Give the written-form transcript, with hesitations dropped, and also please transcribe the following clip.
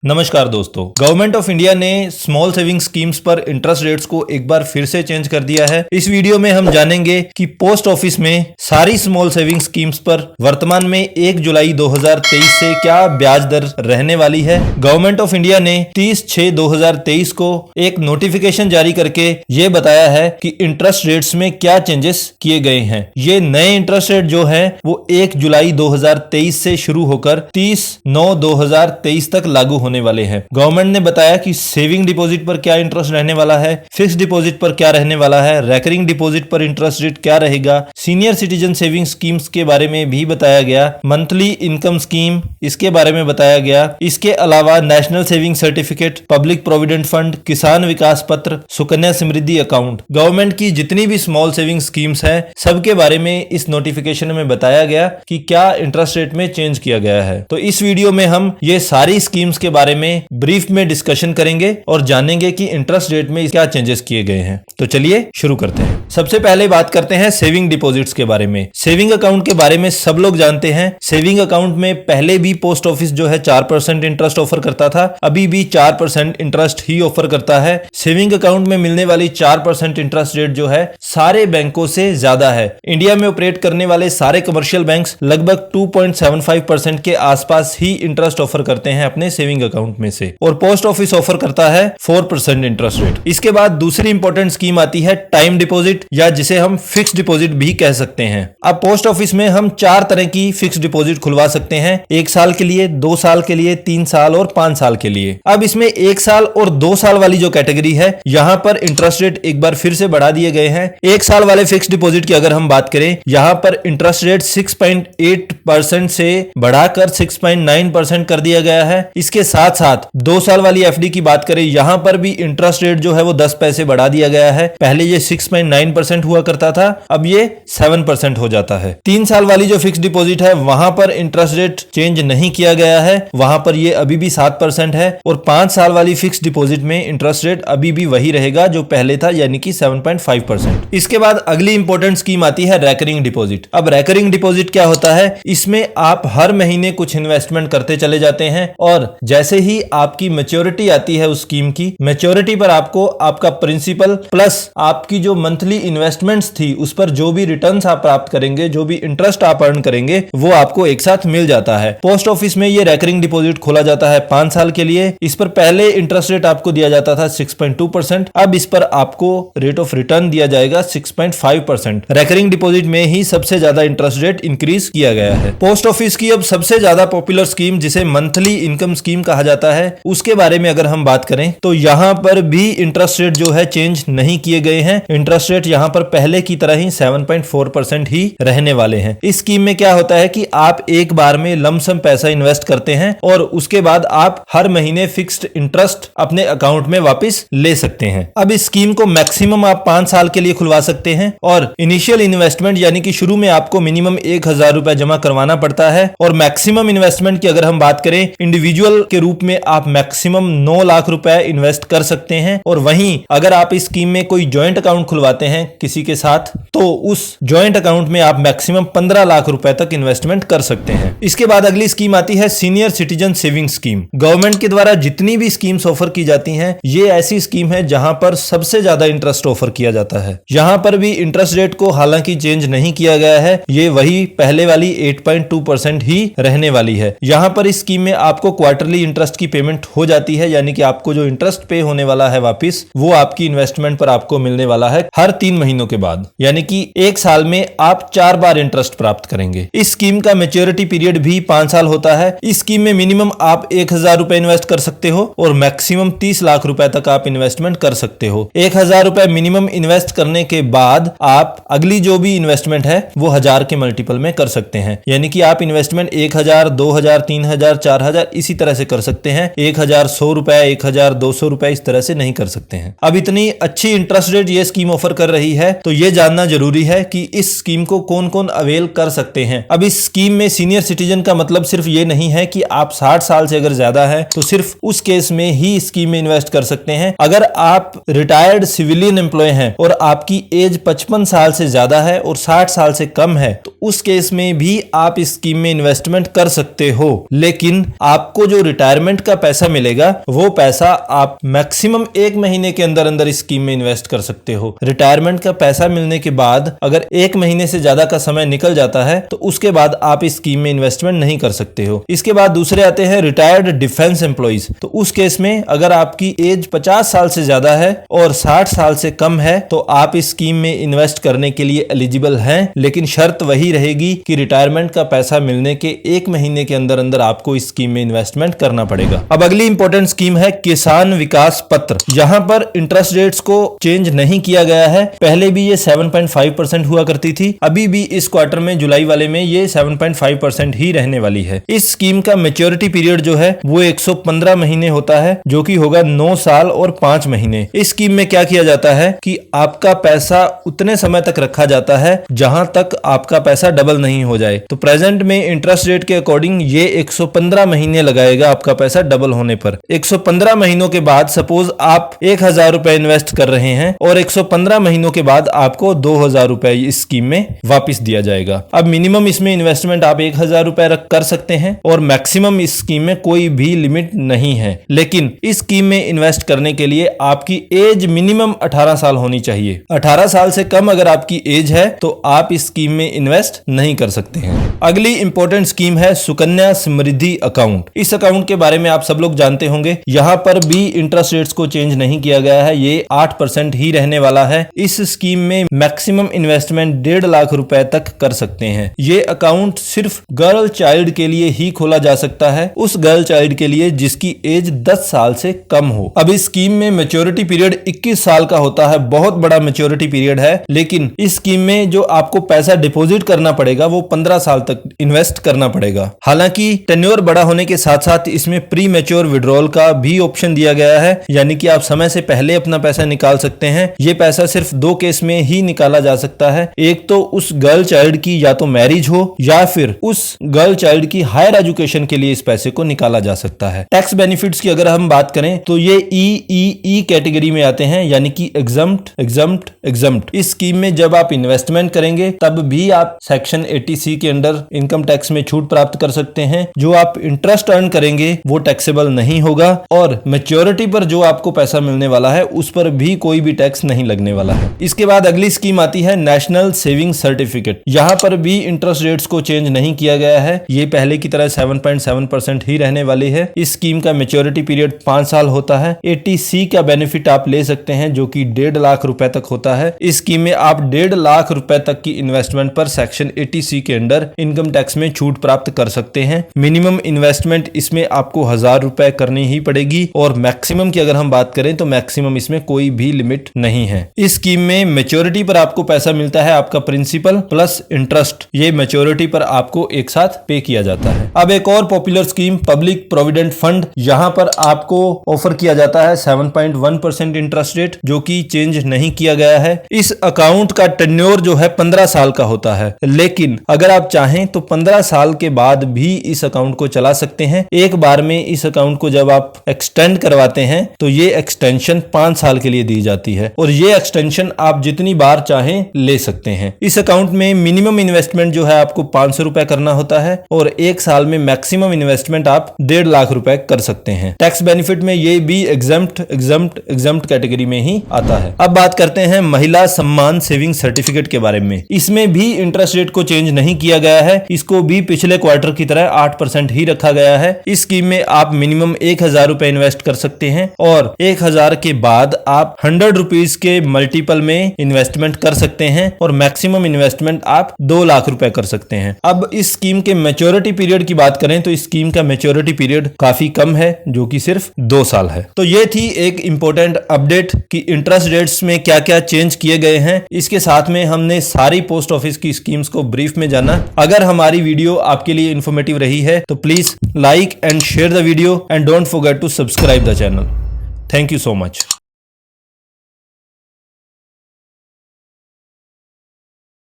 नमस्कार दोस्तों, government of India ने स्मॉल सेविंग स्कीम्स पर इंटरेस्ट रेट्स को एक बार फिर से चेंज कर दिया है। इस वीडियो में हम जानेंगे कि पोस्ट ऑफिस में सारी स्मॉल सेविंग स्कीम्स पर वर्तमान में 1 जुलाई 2023 से क्या ब्याज दर रहने वाली है। गवर्नमेंट ऑफ इंडिया ने 30/6/2023 को एक नोटिफिकेशन जारी करके ये बताया है कि इंटरेस्ट रेट्स में क्या चेंजेस किए गए हैं। ये नए इंटरेस्ट रेट जो है वो 1 जुलाई 2023 से शुरू होकर 30/9/2023 तक लागू होने वाले हैं। गवर्नमेंट ने बताया कि सेविंग डिपॉजिट पर क्या इंटरेस्ट रहने वाला है, फिक्स्ड डिपॉजिट पर क्या रहने वाला है, रेकरिंग डिपॉजिट पर इंटरेस्ट रेट क्या रहेगा, सीनियर सिटीजन सेविंग स्कीम्स के बारे में भी बताया गया, मंथली इनकम स्कीम इसके बारे में बताया गया। इसके अलावा national saving certificate, public provident fund, किसान विकास पत्र, सुकन्या समृद्धि अकाउंट, गवर्नमेंट की जितनी भी स्मॉल सेविंग स्कीम्स है सबके बारे में इस नोटिफिकेशन में बताया गया कि क्या इंटरेस्ट रेट में चेंज किया गया है। तो इस वीडियो में हम ये सारी स्कीम्स के बारे में ब्रीफ में डिस्कशन करेंगे और जानेंगे कि इंटरेस्ट रेट में क्या चेंजेस किए गए हैं। तो चलिए शुरू करते हैं। सबसे पहले बात करते हैं सेविंग डिपॉजिट्स के बारे में। सेविंग अकाउंट के बारे में सब लोग जानते हैं। सेविंग अकाउंट में पहले भी पोस्ट ऑफिस जो है 4% इंटरेस्ट ऑफर करता था, अभी भी 4% इंटरेस्ट ही ऑफर करता है। सेविंग अकाउंट में मिलने वाली 4% इंटरेस्ट रेट जो है सारे बैंकों से ज्यादा है। इंडिया में ऑपरेट करने वाले सारे कमर्शियल बैंक्स लगभग 2.75% के आसपास ही इंटरेस्ट ऑफर करते हैं अपने सेविंग अकाउंट में से, और पोस्ट ऑफिस ऑफर करता है 4% इंटरेस्ट रेट। इसके बाद दूसरी इंपॉर्टेंट स्कीम आती है टाइम डिपॉजिट, या जिसे हम फिक्स्ड डिपॉजिट भी कह सकते हैं। अब पोस्ट ऑफिस में हम 4 तरह की फिक्स्ड डिपॉजिट खुलवा सकते हैं, 1 साल के लिए, 2 साल के लिए, 3 साल और 5 साल के लिए। अब इसमें 1 साल और 2 साल वाली जो कैटेगरी है, यहां पर इंटरेस्ट रेट एक बार फिर से बढ़ा दिए गए हैं। 1 साल वाले फिक्स्ड डिपॉजिट की अगर हम बात करें, यहां पर इंटरेस्ट रेट 6.8% से बढ़ाकर 6.9% कर दिया गया है। इसके साथ साथ 2 साल वाली एफडी की बात करें, यहां पर भी इंटरेस्ट रेट जो है वो 10 पैसे बढ़ा दिया गया है। पहले ये 6.9% हुआ करता था, अब ये 7% हो जाता है। 3 साल वाली जो फिक्स डिपॉजिट है, वहां पर इंटरेस्ट रेट चेंज नहीं किया गया है, वहां पर ये अभी भी 7% है। और 5 साल वाली फिक्स डिपॉजिट में इंटरेस्ट रेट अभी भी वही रहेगा जो पहले था, यानी कि 7.5%। इसके बाद अगली इंपॉर्टेंट स्कीम आती है रेकरिंग डिपॉजिट। अब रेकरिंग डिपॉजिट क्या होता है? इसमें आप हर महीने कुछ इन्वेस्टमेंट करते चले जाते हैं, और जैसे ही आपकी मैच्योरिटी आती है उस स्कीम की, मैच्योरिटी पर आपको आपका प्रिंसिपल प्लस आपकी जो मंथली इन्वेस्टमेंट्स थी उस पर जो भी रिटर्न्स आप प्राप्त करेंगे, जो भी इंटरेस्ट आप अर्न करेंगे, वो आपको एक साथ मिल जाता है। पोस्ट ऑफिस में ये रेकरिंग डिपॉजिट खोला जाता है 5 साल के लिए। इस पर पहले इंटरेस्ट रेट आपको दिया जाता था 6.2%, अब इस पर आपको रेट ऑफ रिटर्न दिया जाएगा 6.5%। रेकरिंग डिपॉजिट में ही सबसे ज्यादा इंटरेस्ट रेट इंक्रीज किया गया है। पोस्ट ऑफिस की अब सबसे ज्यादा पॉपुलर स्कीम, जिसे मंथली इनकम स्कीम कहा जाता है, उसके बारे में अगर हम बात करें तो यहां पर भी इंटरेस्ट रेट जो है चेंज नहीं किए गए हैं। इंटरेस्ट रेट यहां पर पहले की तरह ही 7.4% ही रहने वाले हैं। इस स्कीम में क्या होता है कि आप एक बार में लमसम पैसा इन्वेस्ट करते हैं और उसके बाद आप हर महीने फिक्स्ड इंटरेस्ट अपने अकाउंट में वापस ले सकते हैं। अब इस स्कीम को मैक्सिमम आप 5 साल के लिए खुलवा सकते हैं, और इनिशियल इन्वेस्टमेंट यानी कि शुरू में आपको मिनिमम 1000 रुपए जमा करवाना पड़ता है, और मैक्सिमम इन्वेस्टमेंट की अगर हम बात करें, इंडिविजुअल के रूप में आप मैक्सिमम 9 लाख रुपए इन्वेस्ट कर सकते हैं। और वहीं अगर आप इस स्कीम में कोई जॉइंट अकाउंट खुलवाते हैं किसी के साथ, तो उस जॉइंट अकाउंट में आप मैक्सिमम 15 लाख रुपए तक इन्वेस्टमेंट कर सकते हैं। इसके बाद अगली स्कीम आती है senior citizen saving scheme. Government के द्वारा जितनी भी स्कीम्स ऑफर की जाती हैं, ये ऐसी स्कीम है जहां पर सबसे ज्यादा इंटरेस्ट ऑफर किया जाता है। यहां पर भी इंटरेस्ट रेट को हालांकि चेंज नहीं किया गया है, ये वही पहले वाली 8.2% ही रहने वाली है। यहां पर इस स्कीम में आपको क्वार्टरली इंटरेस्ट की पेमेंट हो जाती है, यानी कि आपको जो इंटरेस्ट पे होने वाला है वापस, वो आपकी इन्वेस्टमेंट पर आपको मिलने वाला है हर 3 महीनों के बाद, यानी कि 1 साल में आप 4 बार इंटरेस्ट प्राप्त करेंगे। इस स्कीम का मैच्योरिटी पीरियड भी 5 साल होता है। इस स्कीम में मिनिमम आप 1000 रुपए इन्वेस्ट कर सकते हो और मैक्सिमम 30 लाख रुपए तक आप इन्वेस्टमेंट कर सकते हो। 1000 रुपए मिनिमम इन्वेस्ट करने के बाद आप अगली जो भी इन्वेस्टमेंट है वो 1000 के मल्टीपल में कर सकते हैं, यानी कि आप इन्वेस्टमेंट 1000, 2000, 3000, 4000 इसी तरह से कर सकते हैं। 1100 रुपए, 1200 रुपए इस तरह से नहीं कर सकते हैं। अब इतनी अच्छी इंटरेस्ट रेट ये स्कीम ऑफर कर रही है, तो ये जानना जरूरी है कि इस स्कीम को कौन कौन अवेल कर सकते हैं। अब इस स्कीम में सीनियर सिटीजन का मतलब सिर्फ ये नहीं है कि आप 60 साल से अगर ज्यादा है तो सिर्फ उस केस में ही स्कीम में इन्वेस्ट कर सकते हैं। अगर आप रिटायर्ड सिविलियन एम्प्लॉय हैं और आपकी एज 55 साल से ज्यादा है और 60 साल से कम है, तो उस केस में भी आप इस स्कीम में इन्वेस्टमेंट कर सकते हो। लेकिन आपको जो रिटायर रिटायरमेंट का पैसा मिलेगा वो पैसा आप मैक्सिमम 1 महीने के अंदर अंदर इस स्कीम में इन्वेस्ट कर सकते हो। रिटायरमेंट का पैसा मिलने के बाद अगर 1 महीने से ज्यादा का समय निकल जाता है तो उसके बाद आप इस स्कीम में इन्वेस्टमेंट नहीं कर सकते हो। इसके बाद दूसरे आते हैं रिटायर्ड डिफेंस एम्प्लॉइज। तो उस केस में अगर आपकी एज 50 साल से ज्यादा है और 60 साल से कम है तो आप इस स्कीम में इन्वेस्ट करने के लिए एलिजिबल हैं, लेकिन शर्त वही रहेगी कि रिटायरमेंट का पैसा मिलने के 1 महीने के अंदर अंदर आपको इस स्कीम में इन्वेस्टमेंट करना पड़ेगा। अब अगली इंपॉर्टेंट स्कीम है किसान विकास पत्र। यहां पर इंटरेस्ट रेट्स को चेंज नहीं किया गया है। पहले भी ये 7.5% हुआ करती थी, अभी भी इस क्वार्टर में जुलाई वाले में ये 7.5% ही रहने वाली है। इस स्कीम का मैच्योरिटी पीरियड जो है वो 115 महीने होता है, जो कि होगा 9 साल और 5 महीने। इस स्कीम में क्या किया जाता है कि आपका पैसा उतने समय तक रखा जाता है जहां तक आपका पैसा डबल नहीं हो जाए। तो प्रेजेंट में इंटरेस्ट रेट के अकॉर्डिंग ये 115 महीने लगाएगा आपका पैसा डबल होने पर। 115 महीनों के बाद सपोज आप 1000 रुपए इन्वेस्ट कर रहे हैं और 115 महीनों के बाद आपको 2000 रुपए इस स्कीम में वापस दिया जाएगा। अब मिनिमम इसमें इन्वेस्टमेंट आप 1000 रुपए कर सकते हैं और मैक्सिमम इस स्कीम में कोई भी लिमिट नहीं है। लेकिन इस स्कीम में इन्वेस्ट करने के लिए आपकी एज मिनिमम 18 साल होनी चाहिए। 18 साल से कम अगर आपकी एज है तो आप इस स्कीम में इन्वेस्ट नहीं कर सकते हैं। अगली इंपॉर्टेंट स्कीम है सुकन्या समृद्धि अकाउंट। इस अकाउंट के बारे में आप सब लोग जानते होंगे। यहां पर भी इंटरेस्ट रेट्स को चेंज नहीं किया गया है, ये 8% ही रहने वाला है। इस स्कीम में मैक्सिमम इन्वेस्टमेंट 1.5 लाख रुपए तक कर सकते हैं। ये अकाउंट सिर्फ गर्ल चाइल्ड के लिए ही खोला जा सकता है, उस गर्ल चाइल्ड के लिए जिसकी एज 10 साल से कम हो। अब इस स्कीम में मैच्योरिटी पीरियड 21 साल का होता है, बहुत बड़ा मैच्योरिटी पीरियड है। लेकिन इस स्कीम में जो आपको पैसा डिपॉजिट करना पड़ेगा वो 15 साल तक इन्वेस्ट करना पड़ेगा। हालांकि टेन्योर बड़ा होने के साथ साथ इसमें प्री मैच्योर विड्रॉल का भी ऑप्शन दिया गया है, यानी कि आप समय से पहले अपना पैसा निकाल सकते हैं। ये पैसा सिर्फ 2 केस में ही निकाला जा सकता है। एक तो उस गर्ल चाइल्ड की या तो मैरिज हो या फिर उस गर्ल चाइल्ड की हायर एजुकेशन के लिए इस पैसे को निकाला जा सकता है। टैक्स बेनिफिट्स की अगर हम बात करें तो ये ई कैटेगरी में आते हैं, यानी कि एग्जम्प्ट। इस स्कीम में जब आप इन्वेस्टमेंट करेंगे तब भी आप सेक्शन 80C के अंडर इनकम टैक्स में छूट प्राप्त कर सकते हैं। जो आप इंटरेस्ट अर्न करेंगे वो टैक्सेबल नहीं होगा और मैच्योरिटी पर जो आपको पैसा मिलने वाला है उस पर भी कोई भी टैक्स नहीं लगने वाला है। इसके बाद अगली स्कीम आती है नेशनल सेविंग सर्टिफिकेट। यहां पर भी इंटरेस्ट रेट्स को चेंज नहीं किया गया है, ये पहले की तरह 7.7% ही रहने वाली है। इस स्कीम का मैच्योरिटी पीरियड 5 साल होता है। 80C का बेनिफिट आप ले सकते हैं जो कि 1.5 लाख रुपए तक होता है। इस स्कीम में आप 1.5 लाख रुपए तक की इन्वेस्टमेंट पर सेक्शन 80C के अंडर इनकम टैक्स में छूट प्राप्त कर सकते हैं। मिनिमम इन्वेस्टमेंट इसमें आपको 1000 रुपए करनी ही पड़ेगी और मैक्सिमम की अगर हम बात करें तो मैक्सिमम इसमें कोई भी लिमिट नहीं है। इस स्कीम में मैच्योरिटी पर आपको पैसा मिलता है, आपका प्रिंसिपल प्लस इंटरेस्ट, ये मैच्योरिटी पर आपको एक साथ पे किया जाता है। अब एक और popular scheme public provident fund. यहां पर आपको ऑफर किया जाता है 7.1% इंटरेस्ट रेट, जो कि चेंज नहीं किया गया है। इस अकाउंट का टेन्योर जो है 15 साल का होता है, लेकिन अगर आप चाहें तो 15 साल के बाद भी इस अकाउंट को चला सकते हैं। एक बार में इस अकाउंट को जब आप एक्सटेंड करवाते हैं तो ये एक्सटेंशन 5 साल के लिए दी जाती है और ये एक्सटेंशन आप जितनी बार चाहें ले सकते हैं। इस अकाउंट में मिनिमम इन्वेस्टमेंट जो है आपको 500 रुपए करना होता है और 1 साल में मैक्सिमम इन्वेस्टमेंट आप 1.5 लाख रुपए कर सकते हैं। टैक्स बेनिफिट में ये भी एग्जम्प्ट कैटेगरी में ही आता है। अब बात करते हैं महिला सम्मान सेविंग सर्टिफिकेट के बारे में। इसमें भी इंटरेस्ट रेट को चेंज नहीं किया गया है, इसको भी पिछले क्वार्टर की तरह 8% ही रखा गया है। इस स्कीम में आप मिनिमम 1000 रुपए इन्वेस्ट कर सकते हैं और 1000 के बाद आप 100 रुपीज के मल्टीपल में इन्वेस्टमेंट कर सकते हैं और मैक्सिमम इन्वेस्टमेंट आप 2 लाख रुपए कर सकते हैं। अब इस स्कीम के मैच्योरिटी पीरियड की बात करें तो इस स्कीम का मैच्योरिटी पीरियड काफी कम है, जो कि सिर्फ 2 साल है। तो ये थी एक इंपॉर्टेंट अपडेट कि इंटरेस्ट रेट्स में क्या क्या चेंज किए गए हैं। इसके साथ में हमने सारी पोस्ट ऑफिस की स्कीम्स को ब्रीफ में जाना। अगर हमारी वीडियो आपके लिए इंफॉर्मेटिव रही है तो please like and share the video and don't forget to subscribe the channel. Thank you so much.